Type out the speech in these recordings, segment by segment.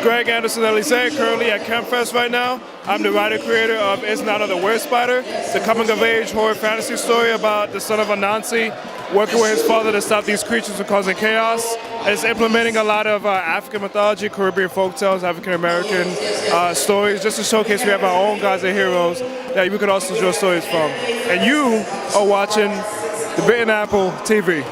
Greg Anderson Elise, currently at Khemfest right now. I'm the writer-creator of It's Not the Word Spider, the coming-of-age horror fantasy story about the son of Anansi working with his father to stop these creatures from causing chaos. And it's implementing a lot of African mythology, Caribbean folktales, African-American stories, just to showcase we have our own gods and heroes that we could also draw stories from. And you are watching the Bitten Apple TV.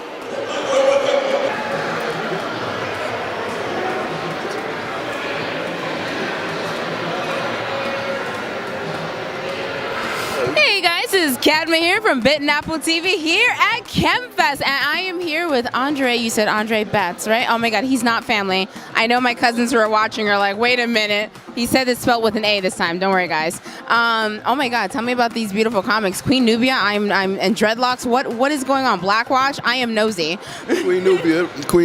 This is Cadma here from Bitten Apple TV here at Khemfest, and I am here with Andre. You said Andre Betts, right? Oh my God, he's not family. I know my cousins who are watching are like, wait a minute. He said it's spelled with an A this time. Don't worry, guys. Oh my God, tell me about these beautiful comics. Queen Nubia, I'm and Dreadlocks. What is going on? Blackwatch? I am nosy. Queen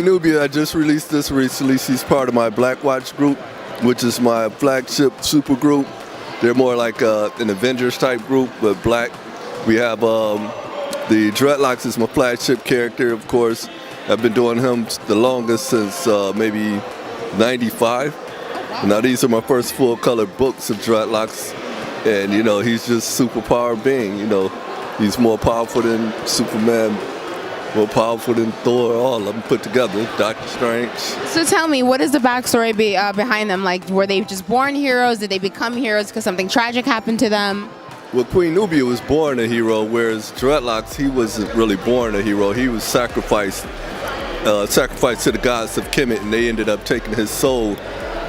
Nubia. I just released this recently. She's part of my Blackwatch group, which is my flagship super group. They're more like an Avengers type group, but black. We have the Dreadlocks is my flagship character, of course. I've been doing him the longest since maybe '95. Now these are my first full-color books of Dreadlocks, and you know he's just superpower being. You know, he's more powerful than Superman, more powerful than Thor. All of them put together. Doctor Strange. So tell me, what is the backstory behind them? Like, were they just born heroes? Did they become heroes because something tragic happened to them? Well, Queen Nubia was born a hero, whereas Dreadlocks, he wasn't really born a hero. He was sacrificed to the gods of Kemet, and they ended up taking his soul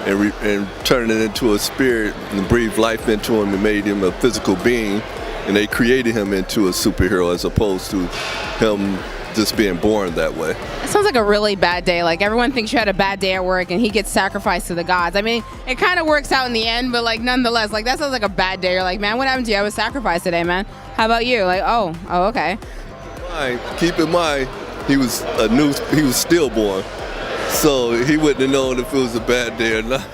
and turning it into a spirit and breathed life into him and made him a physical being, and they created him into a superhero as opposed to him just being born that way. It sounds like a really bad day. Like, everyone thinks you had a bad day at work and he gets sacrificed to the gods. I mean, it kind of works out in the end, but like nonetheless, like that sounds like a bad day. You're like, man, what happened to you? I was sacrificed today, man. How about you? Like, oh, okay. Keep in mind, he was stillborn, so he wouldn't have known if it was a bad day or not,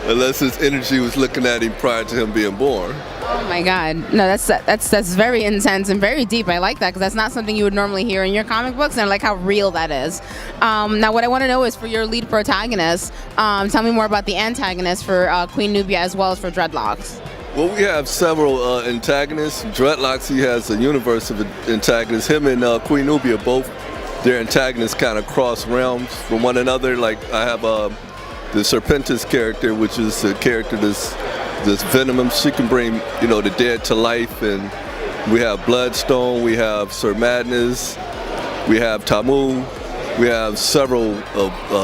unless his energy was looking at him prior to him being born. Oh my God, no, that's very intense and very deep. I like that because that's not something you would normally hear in your comic books, and I like how real that is. Now, what I want to know is for your lead protagonist, tell me more about the antagonist for Queen Nubia as well as for Dreadlocks. Well, we have several antagonists. Dreadlocks, he has a universe of antagonists. Him and Queen Nubia, both their antagonists kind of cross realms from one another. Like I have the Serpentis character, which is a character that's venomous. She can bring, you know, the dead to life, and we have Bloodstone, we have Sir Madness, we have Tamu, we have several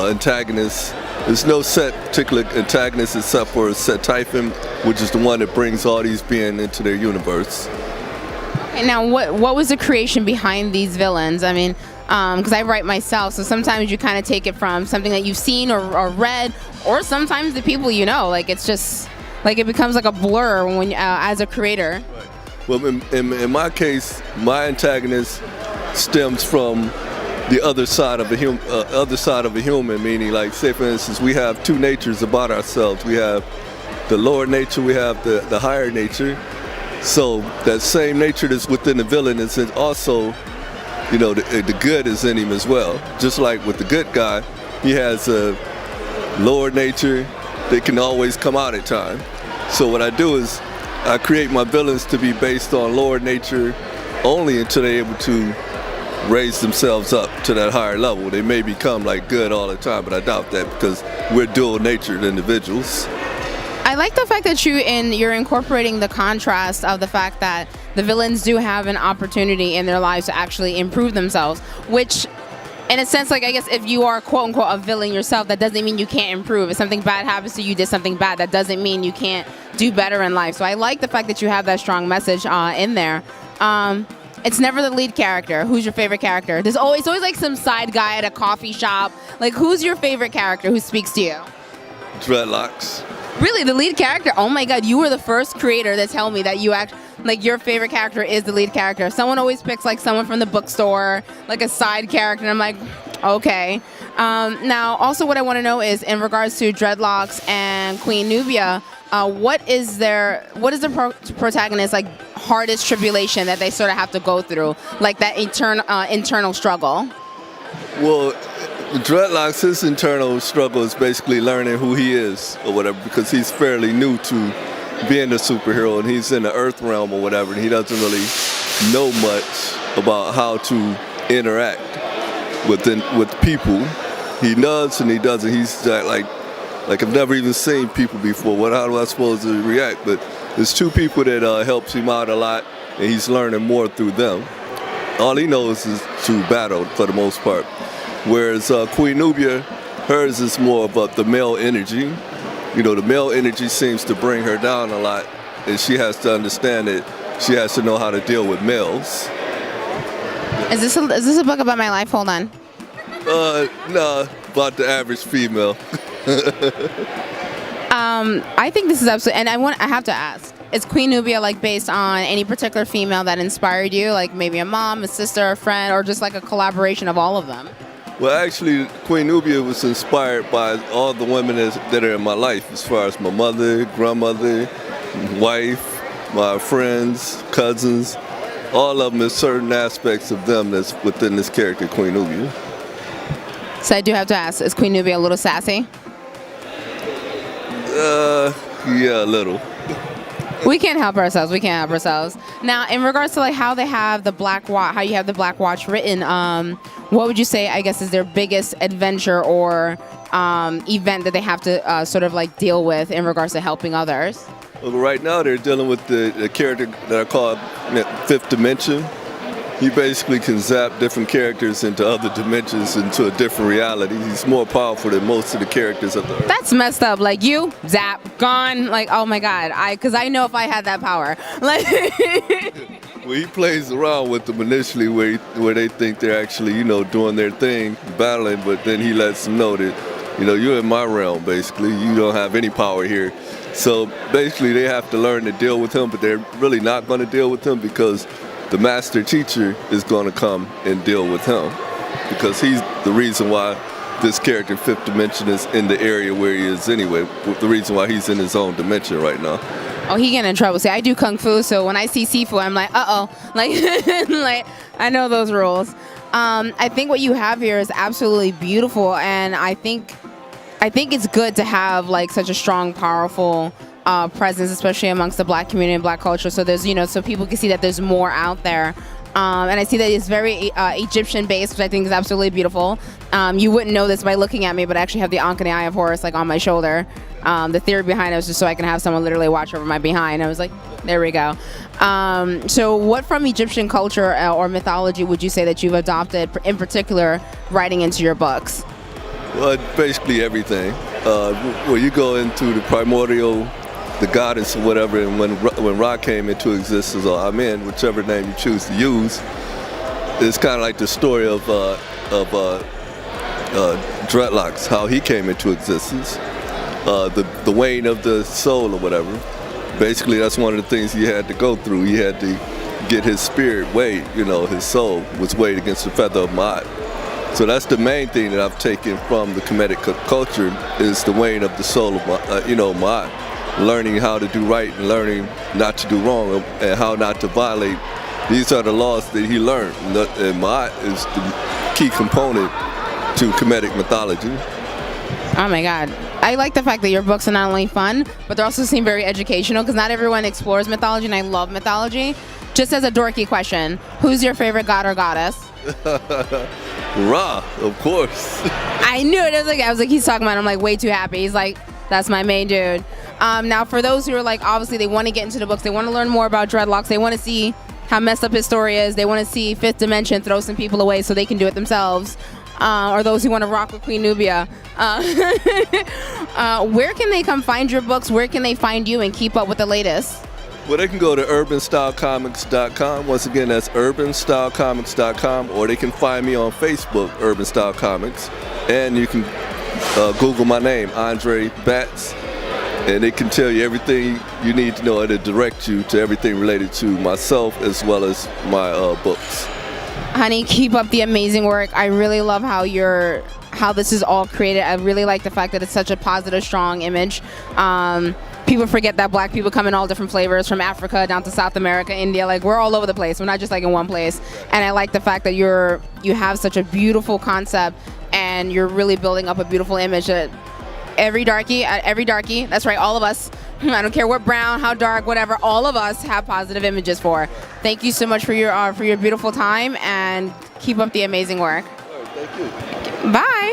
antagonists. There's no set particular antagonist except for Set Typhon, which is the one that brings all these beings into their universe. And now, what was the creation behind these villains? I mean, because I write myself, so sometimes you kind of take it from something that you've seen or read, or sometimes the people you know. Like, it's just like it becomes like a blur when as a creator. Right. Well, in my case, my antagonist stems from the other side of a human, meaning, like, say for instance, we have two natures about ourselves. We have the lower nature, we have the higher nature. So that same nature that's within the villain is also, you know, the good is in him as well. Just like with the good guy, he has a lower nature that can always come out at times. So what I do is I create my villains to be based on lower nature only until they're able to raise themselves up to that higher level. They may become like good all the time, but I doubt that because we're dual-natured individuals. I like the fact that you're incorporating the contrast of the fact that the villains do have an opportunity in their lives to actually improve themselves, which, in a sense, like, I guess if you are quote-unquote a villain yourself, that doesn't mean you can't improve. If something bad happens to you, did something bad, that doesn't mean you can't do better in life. So I like the fact that you have that strong message in there. It's never the lead character. Who's your favorite character? There's always like some side guy at a coffee shop. Like, who's your favorite character who speaks to you? Dreadlocks. Really, the lead character? Oh my God, you were the first creator to tell me that like your favorite character is the lead character. Someone always picks like someone from the bookstore, like a side character, and I'm like, okay. Now, also what I want to know is in regards to Dreadlocks and Queen Nubia, what is the protagonist like hardest tribulation that they sort of have to go through, like that internal struggle? Well, Dreadlocks, his internal struggle is basically learning who he is or whatever, because he's fairly new to being a superhero, and he's in the Earth realm or whatever, and he doesn't really know much about how to interact with people. He does and he doesn't. He's like I've never even seen people before. How do I supposed to react? But there's two people that helps him out a lot, and he's learning more through them. All he knows is to battle for the most part. Whereas Queen Nubia, hers is more about the male energy. You know, the male energy seems to bring her down a lot, and she has to understand that she has to know how to deal with males. Is this a book about my life? Hold on. No, about the average female. I think this is absolutely, and I have to ask, is Queen Nubia like based on any particular female that inspired you, like maybe a mom, a sister, a friend, or just like a collaboration of all of them? Well, actually, Queen Nubia was inspired by all the women that are in my life, as far as my mother, grandmother, wife, my friends, cousins. All of them, there's certain aspects of them that's within this character, Queen Nubia. So I do have to ask, is Queen Nubia a little sassy? Yeah, a little. We can't help ourselves. Now, in regards to like how they have the Black Watch, how you have the Black Watch written, what would you say, I guess, is their biggest adventure or event that they have to sort of like deal with in regards to helping others? Well, right now they're dealing with the character that I call Fifth Dimension. He basically can zap different characters into other dimensions, into a different reality. He's more powerful than most of the characters of the Earth. That's messed up. Like you, zap, gone. Like, oh my God. Because I know if I had that power. Like, well, he plays around with them initially where they think they're actually, doing their thing, battling, but then he lets them know that, you're in my realm, basically. You don't have any power here. So basically they have to learn to deal with him, but they're really not going to deal with him because the master teacher is going to come and deal with him, because he's the reason why this character, Fifth Dimension, is in the area where he is anyway. The reason why he's in his own dimension right now. Oh, he getting in trouble. See, I do kung fu, so when I see Sifu, I'm like, uh-oh. Like I know those rules. I think what you have here is absolutely beautiful, and I think it's good to have like such a strong, powerful presence, especially amongst the Black community and Black culture. So there's, so people can see that there's more out there. And I see that it's very Egyptian based, which I think is absolutely beautiful. You wouldn't know this by looking at me, but I actually have the Ankh and the Eye of Horus like on my shoulder. The theory behind it was just so I can have someone literally watch over my behind. I was like, there we go. So what from Egyptian culture or mythology would you say that you've adopted, in particular, writing into your books? Well, basically everything. When you go into the primordial, the goddess or whatever, and when Ra came into existence, or Amen, whichever name you choose to use, it's kind of like the story of Dreadlocks, how he came into existence, the wane of the soul or whatever. Basically, that's one of the things he had to go through. He had to get his spirit weighed, his soul was weighed against the feather of Ma'at. So that's the main thing that I've taken from the Kemetic culture, is the weighing of the soul of Ma'at. Learning how to do right and learning not to do wrong and how not to violate. These are the laws that he learned. And Ma'at is the key component to Kemetic mythology. Oh my God. I like the fact that your books are not only fun, but they also seem very educational, because not everyone explores mythology, and I love mythology. Just as a dorky question, who's your favorite god or goddess? Ra, of course. I knew it. I was like, he's talking about it. I'm like, way too happy. He's like, that's my main dude. Now, for those who are like, obviously they want to get into the books, they want to learn more about Dreadlocks, they want to see how messed up his story is, they want to see Fifth Dimension throw some people away so they can do it themselves, or those who want to rock with Queen Nubia. Where can they come find your books? Where can they find you and keep up with the latest? Well, they can go to urbanstylecomics.com. Once again, that's urbanstylecomics.com, or they can find me on Facebook, Urban Style Comics, and you can Google my name, Andre Batts, and it can tell you everything you need to know, and it direct you to everything related to myself as well as my books. Honey, keep up the amazing work. I really love how this is all created. I really like the fact that it's such a positive, strong image. People forget that Black people come in all different flavors, from Africa down to South America, India. Like, we're all over the place. We're not just like in one place. And I like the fact that you have such a beautiful concept, and and you're really building up a beautiful image that every darkie, that's right, all of us, I don't care what brown, how dark, whatever, all of us have positive images for. Thank you so much for your beautiful time, and keep up the amazing work. All right, thank you. Bye.